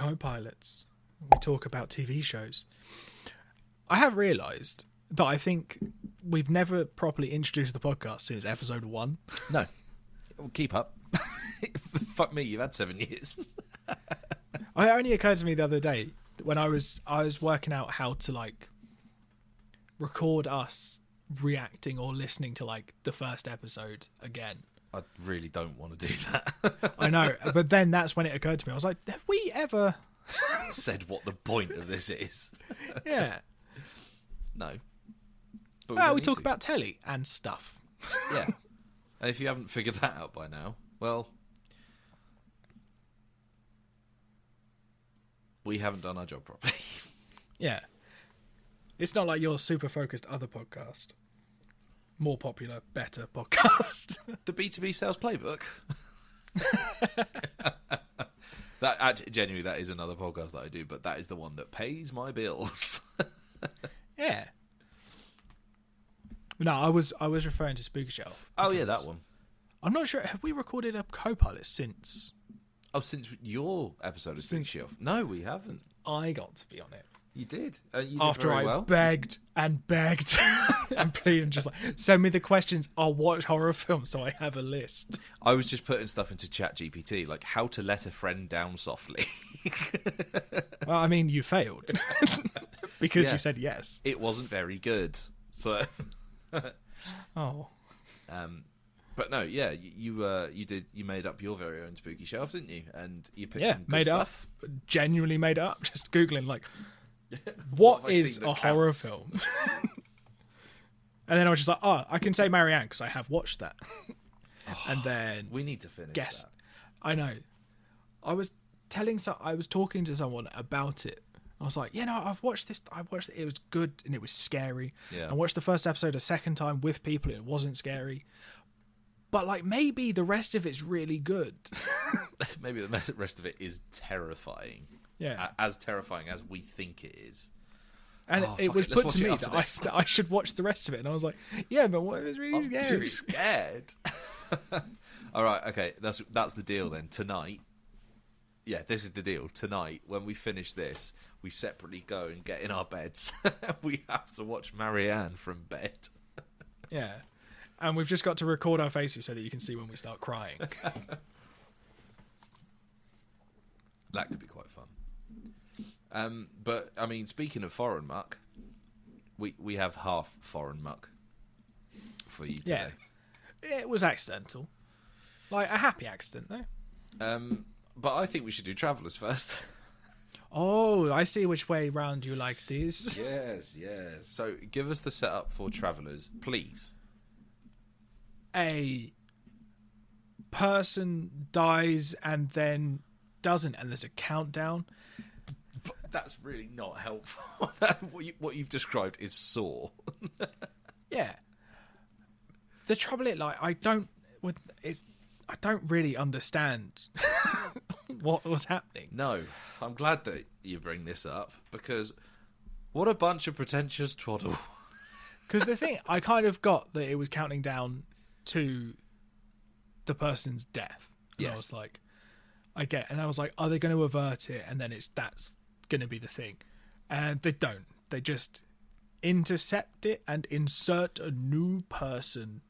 co-pilots. We talk about TV shows. I have realised that I think we've never properly introduced the podcast since episode 1. No. Well, keep up. Fuck me, you've had 7 years. It only occurred to me the other day when I was working out how to like record us reacting or listening to like the first episode again. I really don't want to do that. I know, but then that's when it occurred to me. I was like, have we ever said what the point of this is? Yeah. No. But we talk about telly and stuff. Yeah. And if you haven't figured that out by now, well, we haven't done our job properly. Yeah. It's not like your super focused other podcast. More popular, better podcast. The B2B sales playbook. That actually, genuinely, that is another podcast that I do, but that is the one that pays my bills. Yeah. No, I was referring to Spooky Shelf. Oh yeah, that one. I'm not sure. Have we recorded a co-pilot since? Oh, since your episode of Spooky Shelf? No, we haven't. I got to be on it. You did. You did After very I well. begged and begged and pleaded, and just like, send me the questions. I'll watch horror films so I have a list. I was just putting stuff into ChatGPT, like how to let a friend down softly. Well, I mean, you failed because you said yes. It wasn't very good. So. Oh. But no, yeah, you made up your very own Spooky Shelf, didn't you? And you picked some good made stuff. up, genuinely made up. Just googling like, what is a horror film? And then I was just like, oh, I can say Marianne because I have watched that. And then we need to finish that. I know. I was talking to someone about it. I was like, I've watched this. I watched it. It was good and it was scary. Yeah. I watched the first episode a second time with people and it wasn't scary. But like maybe the rest of it's really good. Maybe the rest of it is terrifying. Yeah. As terrifying as we think it is. And it was put to me that I should watch the rest of it. And I was like, yeah, but what if it's really scary? I'm too scared. All right, okay. That's the deal then. Tonight. Yeah, this is the deal. Tonight, when we finish this, we separately go and get in our beds. We have to watch Marianne from bed. Yeah. And we've just got to record our faces so that you can see when we start crying. That could be quite fun. But, I mean, speaking of foreign muck, we have half foreign muck for you today. Yeah. It was accidental. Like, a happy accident, though. But I think we should do Travellers first. Oh, I see which way round you like these. Yes. So, give us the setup for Travellers, please. A person dies and then doesn't, and there's a countdown. But that's really not helpful. What you've described is Saw. Yeah. The trouble is, like, I don't really understand what was happening. No, I'm glad that you bring this up because what a bunch of pretentious twaddle. Because the thing, I kind of got that it was counting down to the person's death. And yes. I was like, and I was like, are they going to avert it? And then that's going to be the thing. And they don't. They just intercept it and insert a new person.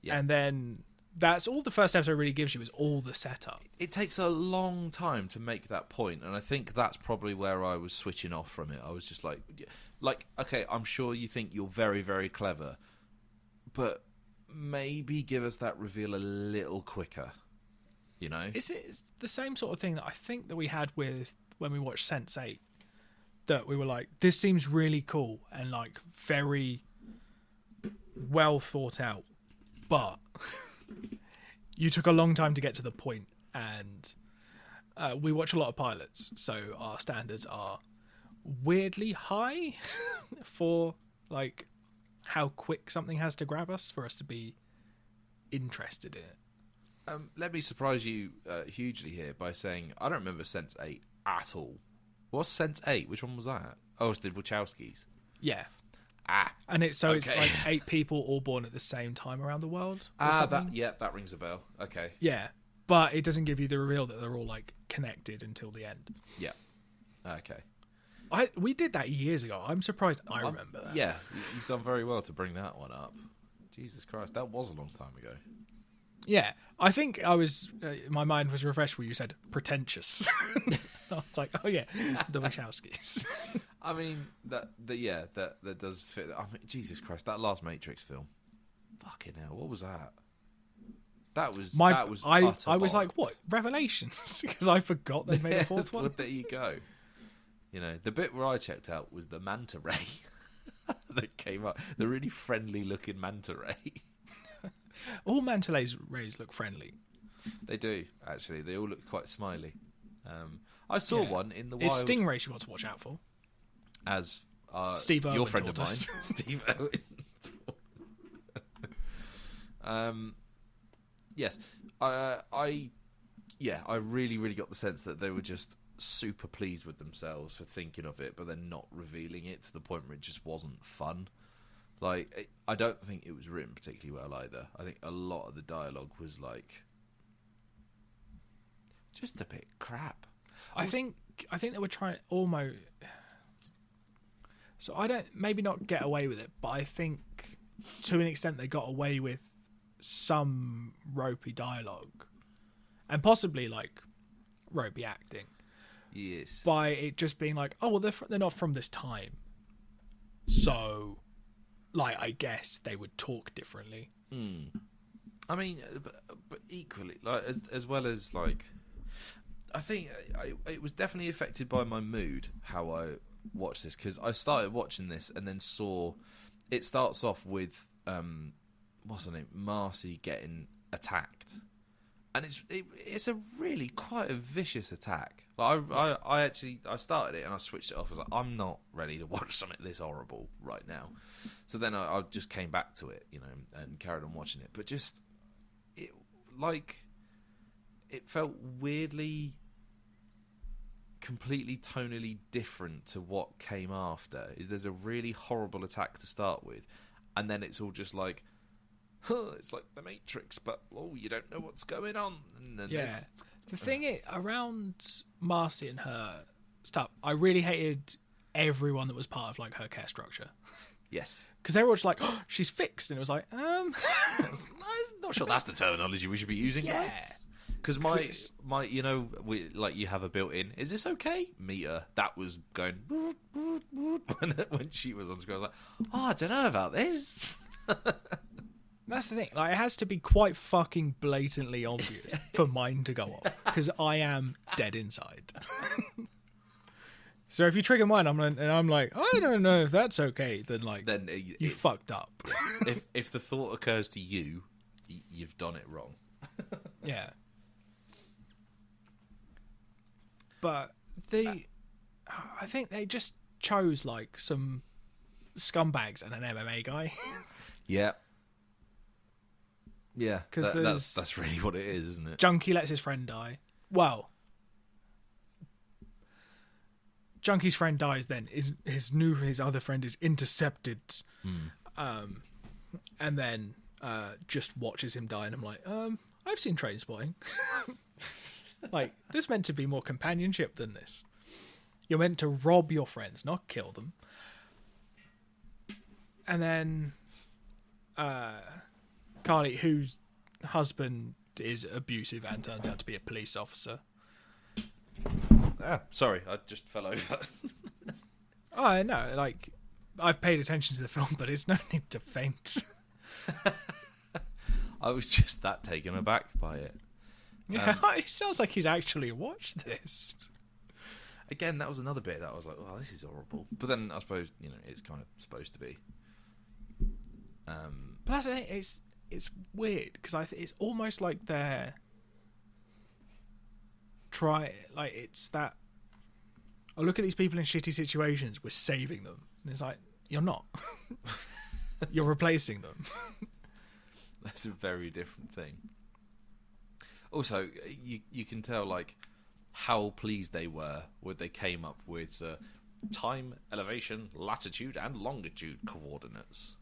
Yeah. And then that's all the first episode really gives you is all the setup. It takes a long time to make that point, and I think that's probably where I was switching off from it. I was just like, okay, I'm sure you think you're very, very clever, but maybe give us that reveal a little quicker, you know? It's the same sort of thing that I think that we had with when we watched Sense8, that we were like, this seems really cool and like very well thought out, but you took a long time to get to the point, and we watch a lot of pilots, so our standards are weirdly high for like how quick something has to grab us for us to be interested in it. Let me surprise you hugely here by saying I don't remember Sense8 at all. What's Sense8? Which one was that? Oh, it's the Wachowskis. Yeah. And it's like 8 people all born at the same time around the world. That rings a bell. Okay. Yeah, but it doesn't give you the reveal that they're all like connected until the end. Yeah. Okay. We did that years ago. I'm surprised I remember that. Yeah, you've done very well to bring that one up. Jesus Christ, that was a long time ago. Yeah, I think I was. My mind was refreshed when you said pretentious. I was like, oh yeah, the Wachowskis. I mean, that does fit. I mean, Jesus Christ, that last Matrix film. Fucking hell, what was that? That was I was like, what? Revelations? Because I forgot they made a fourth one. Well, there you go. You know, the bit where I checked out was the manta ray that came up. The really friendly looking manta ray. All manta rays look friendly. They do, actually. They all look quite smiley. I saw one in the wild. It's stingrays you want to watch out for. As Steve Irwin your friend of taught mine, us. Steve Irwin. Yes, I really, really got the sense that they were just super pleased with themselves for thinking of it, but then not revealing it to the point where it just wasn't fun. Like, I don't think it was written particularly well either. I think a lot of the dialogue was like just a bit crap. I think they were trying almost. So I don't maybe not get away with it, but I think to an extent they got away with some ropey dialogue and possibly like ropey acting. Yes. By it just being like, oh well, they're not from this time, so like I guess they would talk differently. I mean, but equally, like as well as like, I think it was definitely affected by my mood how I watched this, because I started watching this and then saw it starts off with what's her name, Marcy getting attacked. And it's a really quite a vicious attack. Like I started it and I switched it off. I was like, I'm not ready to watch something this horrible right now. So then I just came back to it, you know, and carried on watching it. But just it felt weirdly, completely tonally different to what came after. There's a really horrible attack to start with, and then it's all just like, it's like the Matrix, but you don't know what's going on. And yeah, the thing is, around Marcy and her stuff, I really hated everyone that was part of like her care structure. Yes, because they were all just like, oh, she's fixed, and it was like, I'm not sure that's the terminology we should be using. Yeah, because my you know, you have a built-in. Is this okay? Meter that was going when she was on screen. I was like, I don't know about this. That's the thing. Like, it has to be quite fucking blatantly obvious for mine to go off, because I am dead inside. So if you trigger mine, I'm like, I don't know if that's okay. Then you fucked up. if the thought occurs to you, you've done it wrong. Yeah. But I think they just chose like some scumbags and an MMA guy. Yeah. Yeah, because that's really what it is, isn't it? Junkie lets his friend die. Well, Junkie's friend dies. Then his other friend is intercepted, and then just watches him die. And I'm like, I've seen Trainspotting. Like, there's meant to be more companionship than this. You're meant to rob your friends, not kill them. And then Carly, whose husband is abusive and turns out to be a police officer. Sorry, I just fell over. Oh, no, like, I've paid attention to the film, but it's no need to faint. I was just that taken aback by it. Yeah, it sounds like he's actually watched this. Again, that was another bit that I was like, oh, this is horrible. But then I suppose, you know, it's kind of supposed to be. But that's the thing, it's weird, because I think it's almost like they're it's that, I look at these people in shitty situations, we're saving them. And it's like, you're not. You're replacing them. That's a very different thing. Also, you can tell like how pleased they were when they came up with time, elevation, latitude, and longitude coordinates.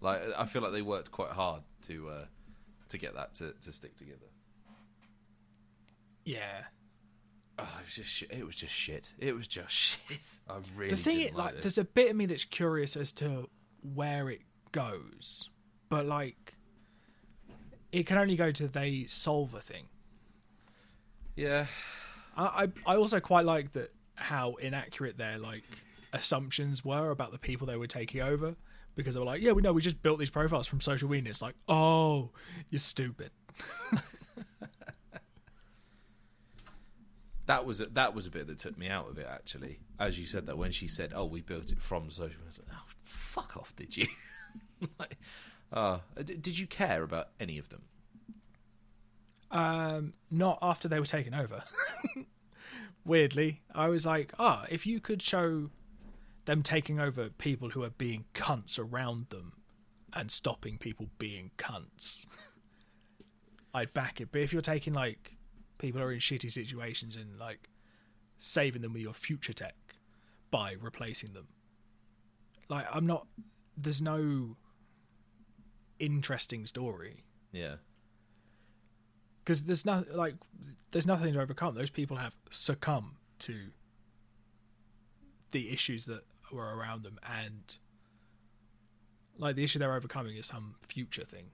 Like, I feel like they worked quite hard to get that to stick together. Yeah. Oh, it was just shit. It was just shit. It was just shit. I really The thing didn't is, like like, it. there's a bit of me that's curious as to where it goes, but like, it can only go to they solve a thing. Yeah. I also quite like that how inaccurate their like assumptions were about the people they were taking over, because they were like, yeah, we know, we just built these profiles from social media. It's like, oh, you're stupid. That was a bit that took me out of it, actually. As you said that, when she said, "Oh, we built it from social," I was like, "Oh, fuck off!" Did you? Like, did you care about any of them? Not after they were taken over. Weirdly, I was like, if you could show them taking over people who are being cunts around them and stopping people being cunts, I'd back it. But if you're taking like people who are in shitty situations and like saving them with your future tech by replacing them, like, there's no interesting story. Yeah. Because there's nothing to overcome. Those people have succumbed to the issues that were around them, and like the issue they're overcoming is some future thing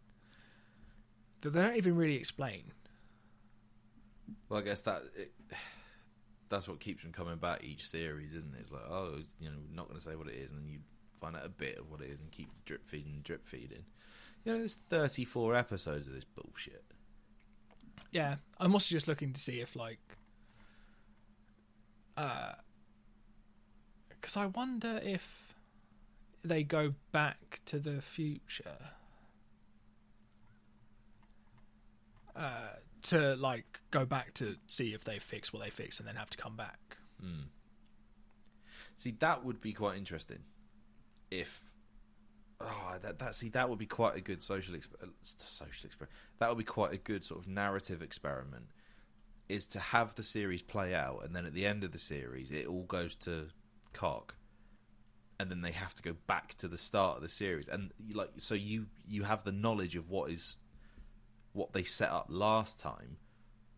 that they don't even really explain. Well, I guess that's what keeps them coming back each series, isn't it? It's like, oh, not going to say what it is, and then you find out a bit of what it is and keep drip feeding. There's 34 episodes of this bullshit. Yeah, I'm also just looking to see if like, because I wonder if they go back to the future to like go back to see if they fix what they fix and then have to come back. See, that would be quite interesting. If that would be quite a good social experiment. That would be quite a good sort of narrative experiment. Is to have the series play out, and then at the end of the series, it all goes to cock, and then they have to go back to the start of the series, and so you have the knowledge of what they set up last time,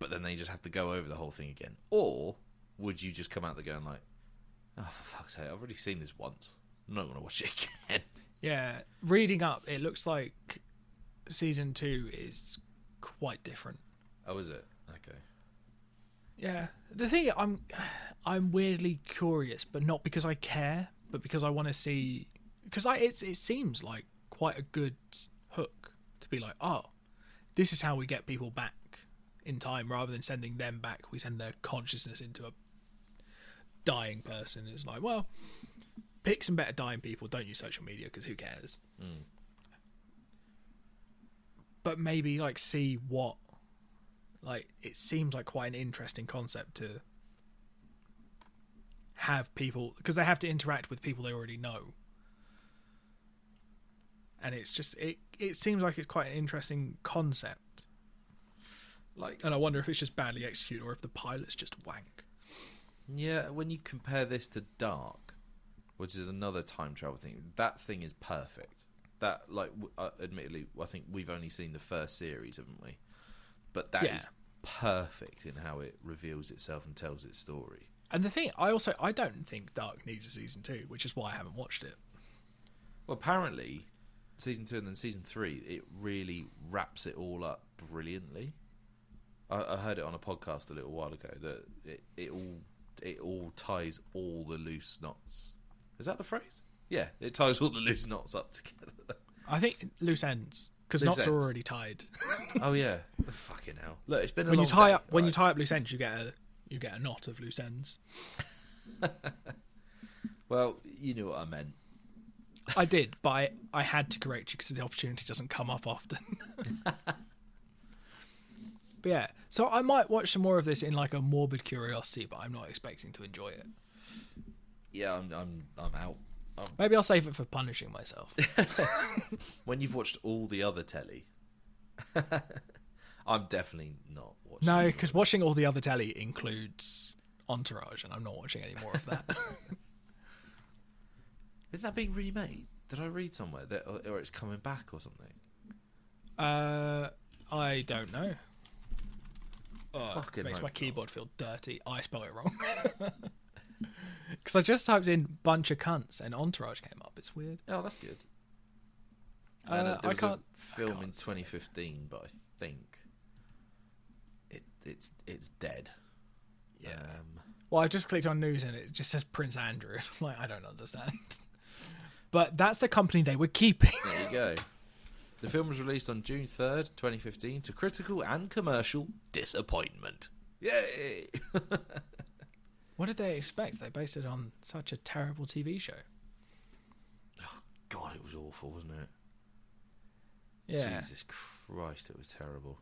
but then they just have to go over the whole thing again. Or would you just come out there going like, oh, for fuck's sake, I've already seen this once. I'm not going to watch it again. Yeah, reading up, it looks like season 2 is quite different. Oh, is it? Okay. Yeah, the thing, I'm weirdly curious, but not because I care, but because I want to see, because it seems like quite a good hook to be like, oh, this is how we get people back in time, rather than sending them back. We send their consciousness into a dying person. It's like, well, pick some better dying people. Don't use social media because who cares? But maybe like see what, like, it seems like quite an interesting concept to have people, because they have to interact with people they already know, and it's just it seems like it's quite an interesting concept. Like, and I wonder if it's just badly executed or if the pilot's just wank. Yeah, when you compare this to Dark, which is another time travel thing, that thing is perfect. That, like, admittedly, I think we've only seen the first series, haven't we? But that is perfect in how it reveals itself and tells its story. And the thing, I don't think Dark needs a season 2, which is why I haven't watched it. Well, apparently, season 2 and then season 3, it really wraps it all up brilliantly. I heard it on a podcast a little while ago that it all ties all the loose knots. Is that the phrase? Yeah, it ties all the loose knots up together. I think loose ends, because knots are already tied. Oh yeah, fucking hell! Look, it's been when you tie up loose ends, you get a knot of loose ends. Well, you knew what I meant. I did, but I had to correct you because the opportunity doesn't come up often. But yeah, so I might watch some more of this in like a morbid curiosity, but I'm not expecting to enjoy it. Yeah, I'm out. Maybe I'll save it for punishing myself. When you've watched all the other telly. I'm definitely not watching. No, because watching all the other telly includes Entourage, and I'm not watching any more of that. Isn't that being remade? Did I read somewhere that, or it's coming back or something? I don't know. It makes hope my not. keyboard feel dirty. I spelled it wrong. Because I just typed in bunch of cunts and Entourage came up. It's weird. Oh, that's good. And there I was can't. a film in can't see it. 2015, but I think it's dead. Yeah. Well, I just clicked on news and it just says Prince Andrew. Like, I don't understand. But that's the company they were keeping. There you go. The film was released on June 3rd, 2015, to critical and commercial disappointment. Yay! What did they expect? They based it on such a terrible TV show. Oh, God, it was awful, wasn't it? Yeah. Jesus Christ, it was terrible.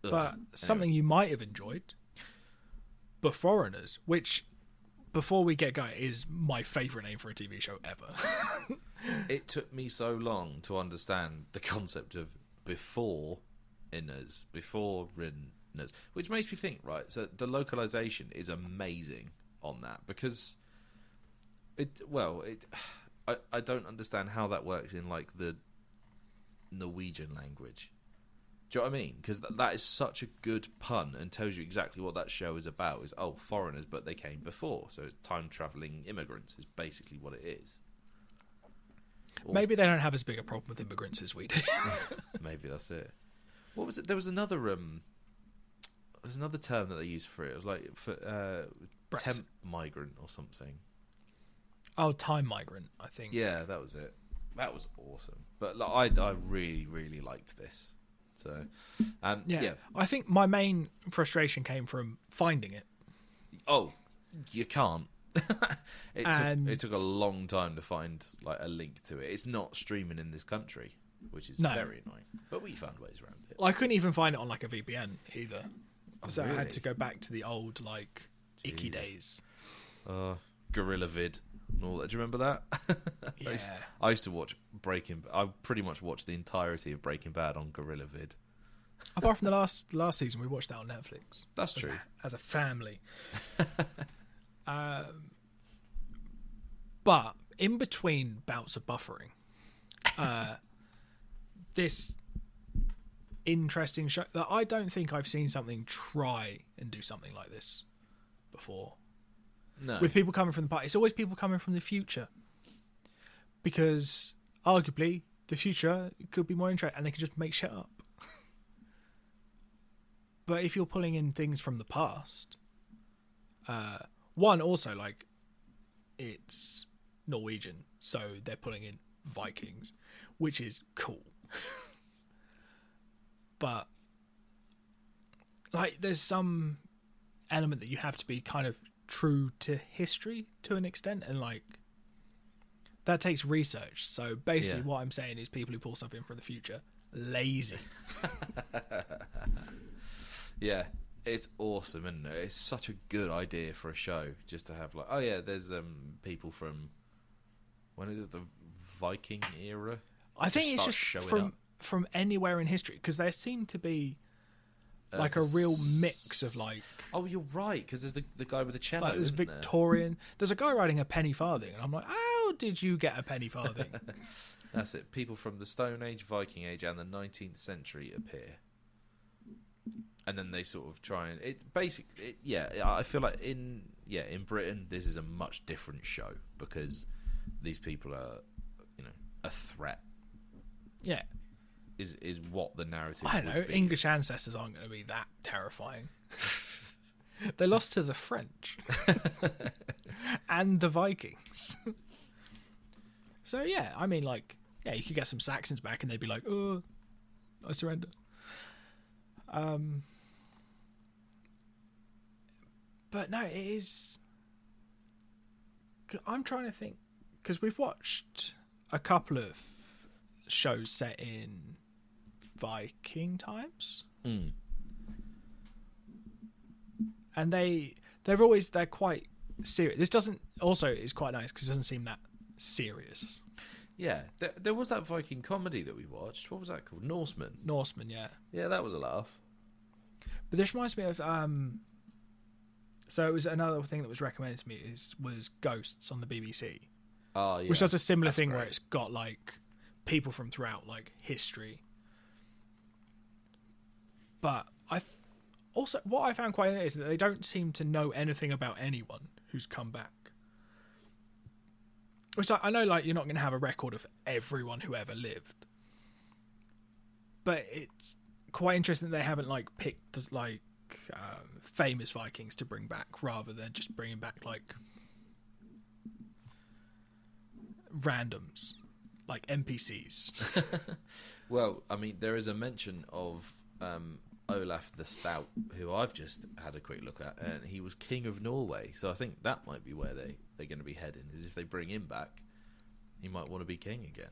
But something you might have enjoyed, Beforeigners, which, before we get going, is my favourite name for a TV show ever. It took me so long to understand the concept of Beforeigners, which makes me think, right, so the localization is amazing on that, because I don't understand how that works in, like, the Norwegian language. Do you know what I mean? Because that is such a good pun and tells you exactly what that show is about. Is, foreigners, but they came before. So it's time-travelling immigrants is basically what it is. Maybe they don't have as big a problem with immigrants as we do. Maybe that's it. What was it? There was another term that they used for it. It was like for temp migrant or something. Oh, time migrant, I think. Yeah, that was it. That was awesome. But like, I really, really liked this. So, yeah. I think my main frustration came from finding it. Oh, you can't. It took a long time to find like a link to it. It's not streaming in this country, which is very annoying. But we found ways around it. Well, I couldn't even find it on like a VPN either. So really? I had to go back to the old like icky days. Gorilla Vid and all that. Do you remember that? Yeah. I used to watch I pretty much watched the entirety of Breaking Bad on Gorilla Vid. Apart from the last season, we watched that on Netflix. That's true. As a family. But in between bouts of buffering, this interesting show that I don't think I've seen something try and do something like this before. No. With people coming from the past. It's always people coming from the future. Because arguably the future could be more interesting and they could just make shit up. But if you're pulling in things from the past, one also like it's Norwegian, so they're pulling in Vikings, which is cool. But like there's some element that you have to be kind of true to history to an extent, and like that takes research. So basically what I'm saying is people who pull stuff in from the future, lazy. Yeah, it's awesome, isn't it? It's such a good idea for a show, just to have like, there's people from, when is it, the Viking era? I think it's just from anywhere in history, because there seem to be like a real mix of like. Oh, you're right, because there's the guy with the cello. Like there's Victorian. There's a guy riding a penny farthing, and I'm like, how did you get a penny farthing? That's it. People from the Stone Age, Viking Age, and the 19th century appear. And then they sort of try and it's basically I feel like in Britain this is a much different show because these people are a threat. Yeah, is what the narrative. I don't know. English ancestors aren't going to be that terrifying. They lost to the French and the Vikings. So yeah, I mean, like, yeah, you could get some Saxons back and they'd be like, "Oh, I surrender." But no, it is. I'm trying to think because we've watched a couple of shows set in Viking times, and they're quite serious. This is quite nice because it doesn't seem that serious. Yeah, there was that Viking comedy that we watched. What was that called? Norseman, yeah. Yeah, that was a laugh. But this reminds me of so it was another thing that was recommended to me was Ghosts on the BBC. Oh yeah, which does a similar thing where it's got like people from throughout like history. But also what I found quite interesting is that they don't seem to know anything about anyone who's come back. Which I know, like, you're not going to have a record of everyone who ever lived, but it's quite interesting that they haven't like picked like famous Vikings to bring back rather than just bringing back like randoms, like NPCs. Well, I mean, there is a mention of Olaf the Stout, who I've just had a quick look at, and he was King of Norway. So I think that might be where they're going to be heading, is if they bring him back, he might want to be king again.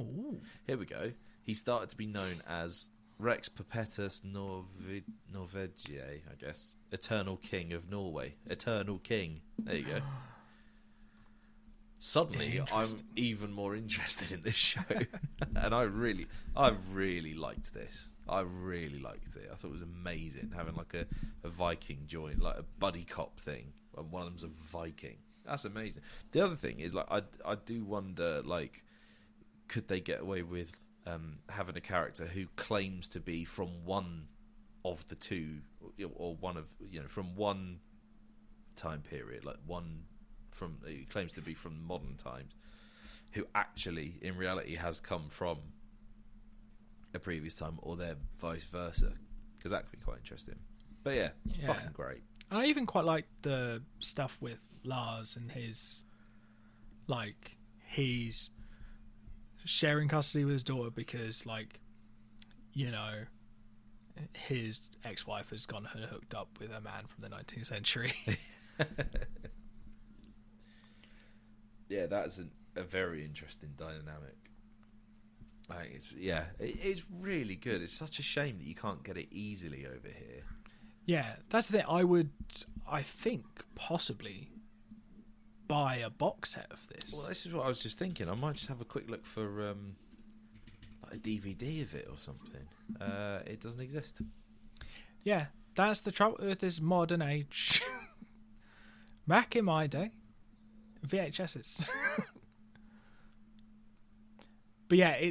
Ooh. Here we go. He started to be known as Rex Perpetuus Norvegiae, I guess. Eternal King of Norway. Eternal King. There you go. Suddenly, I'm even more interested in this show. And I really liked this. I really liked it. I thought it was amazing having like a Viking join, like a buddy cop thing, and one of them's a Viking. That's amazing. The other thing is, like, I do wonder, like, could they get away with having a character who claims to be from one of the two, or one of, you know, from one time period, like one from, he claims to be from modern times, who actually in reality has come from a previous time, or they're vice versa, because that could be quite interesting. But yeah, fucking great. And I even quite like the stuff with Lars and his, like, he's sharing custody with his daughter because, like, you know, his ex-wife has gone and hooked up with a man from the 19th century. Yeah, that's a very interesting dynamic. I think it's really good. It's such a shame that you can't get it easily over here. Yeah, that's the thing. I think possibly buy a box set of this. Well, this is what I was just thinking. I might just have a quick look for like a DVD of it or something. It doesn't exist. Yeah, that's the trouble with this modern age. Back in my day, VHSs. But yeah,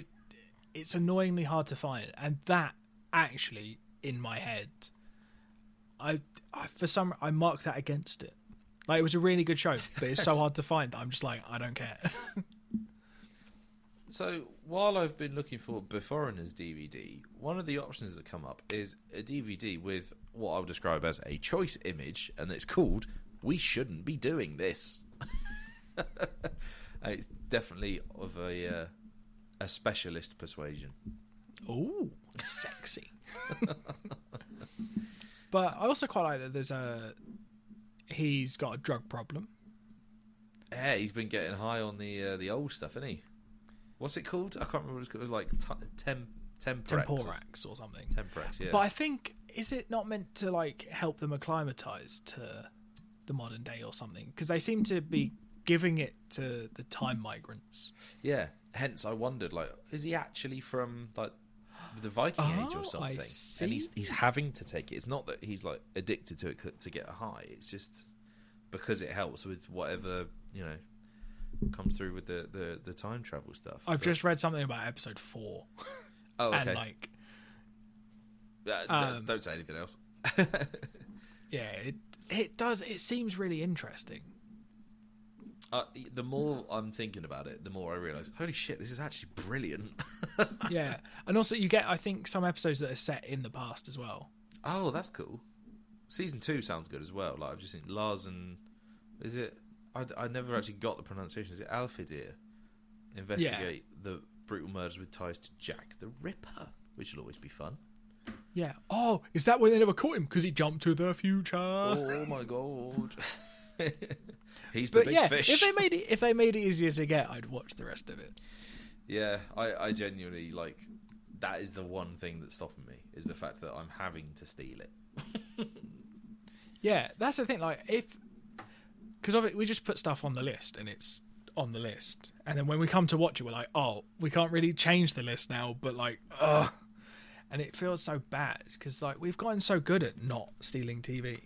it's annoyingly hard to find, and that actually in my head, I marked that against it. Like, it was a really good show, but it's so hard to find that I'm just like, I don't care. So while I've been looking for Beforeigners DVD, one of the options that come up is a DVD with what I would describe as a choice image, and it's called "We Shouldn't Be Doing This." It's definitely of a specialist persuasion. Ooh, sexy. But I also quite like that he's got a drug problem. Yeah, he's been getting high on the old stuff, hasn't he? What's it called? I can't remember what it's called. It was like Temporax or something. Temporax, yeah. But I think, is it not meant to like help them acclimatise to the modern day or something? Because they seem to be giving it to the time migrants. Yeah. Hence, I wondered, like, is he actually from like the Viking age or something? I see. And he's having to take it. It's not that he's like addicted to it to get a high. It's just because it helps with whatever, you know, comes through with the time travel stuff. I've just read something about episode 4. Oh, okay. And like, don't say anything else. yeah, it does. It seems really interesting. The more I'm thinking about it, the more I realise, holy shit, this is actually brilliant. Yeah, and also you get, I think, some episodes that are set in the past as well. Oh, that's cool. Season 2 sounds good as well. Like, I've just seen Lars and, is it? I never actually got the pronunciation. Is it Alfidir? Investigate the brutal murders with ties to Jack the Ripper, which will always be fun. Yeah. Oh, is that why they never caught him? Because he jumped to the future. Oh my god. He's the big fish. If they made it easier to get, I'd watch the rest of it. Yeah, I genuinely, like, that is the one thing that's stopping me, is the fact that I'm having to steal it. Yeah, that's the thing. Like, because we just put stuff on the list and it's on the list, and then when we come to watch it, we're like, oh, we can't really change the list now, but like, ugh. And it feels so bad because, like, we've gotten so good at not stealing TV.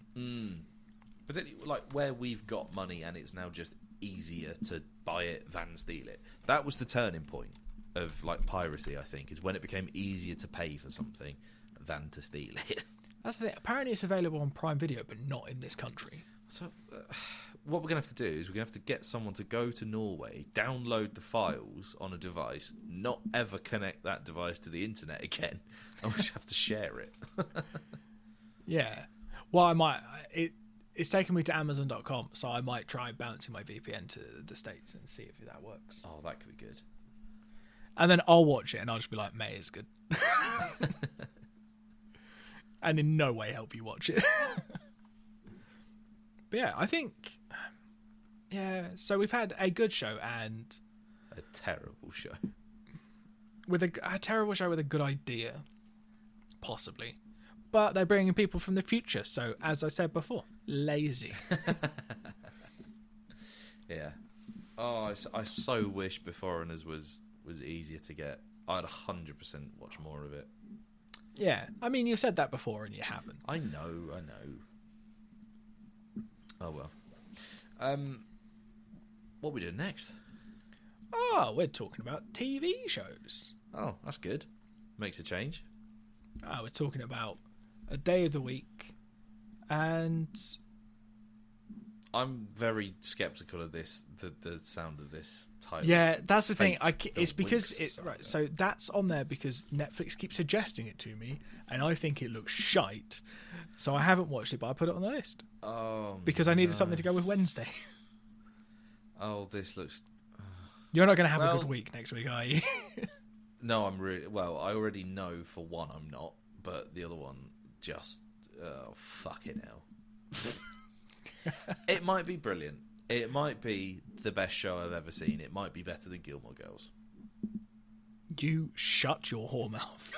But then, like, where we've got money and it's now just easier to buy it than steal it. That was the turning point of, like, piracy, I think, is when it became easier to pay for something than to steal it. That's the thing. Apparently it's available on Prime Video, but not in this country. So what we're going to have to do is we're going to have to get someone to go to Norway, download the files on a device, not ever connect that device to the internet again, and we just have to share it. Yeah. Well, I might... It's taken me to Amazon.com, so I might try bouncing my VPN to the States and see if that works. Oh, that could be good. And then I'll watch it, and I'll just be like, May is good. And in no way help you watch it. But yeah, I think... Yeah, so we've had a good show and... A terrible show. With a terrible show with a good idea. Possibly. But they're bringing people from the future, so as I said before, lazy. Yeah. Oh, I so wish Beforeigners was easier to get. I'd 100% watch more of it. Yeah, I mean, you've said that before and you haven't. I know. Oh, well. What are we doing next? Oh, we're talking about TV shows. Oh, that's good. Makes a change. Oh, we're talking about a day of the week, and I'm very skeptical of this. The sound of this title. Yeah, that's the thing. Fate It's because Winks it right. So that's on there because Netflix keeps suggesting it to me, and I think it looks shite. So I haven't watched it, but I put it on the list because I needed something to go with Wednesday. Oh, this looks. You're not going to have a good week next week, are you? No, I'm really well. I already know for one I'm not, but the other one just fucking hell. It might be brilliant. It might be the best show I've ever seen. It might be better than Gilmore Girls. You shut your whore mouth.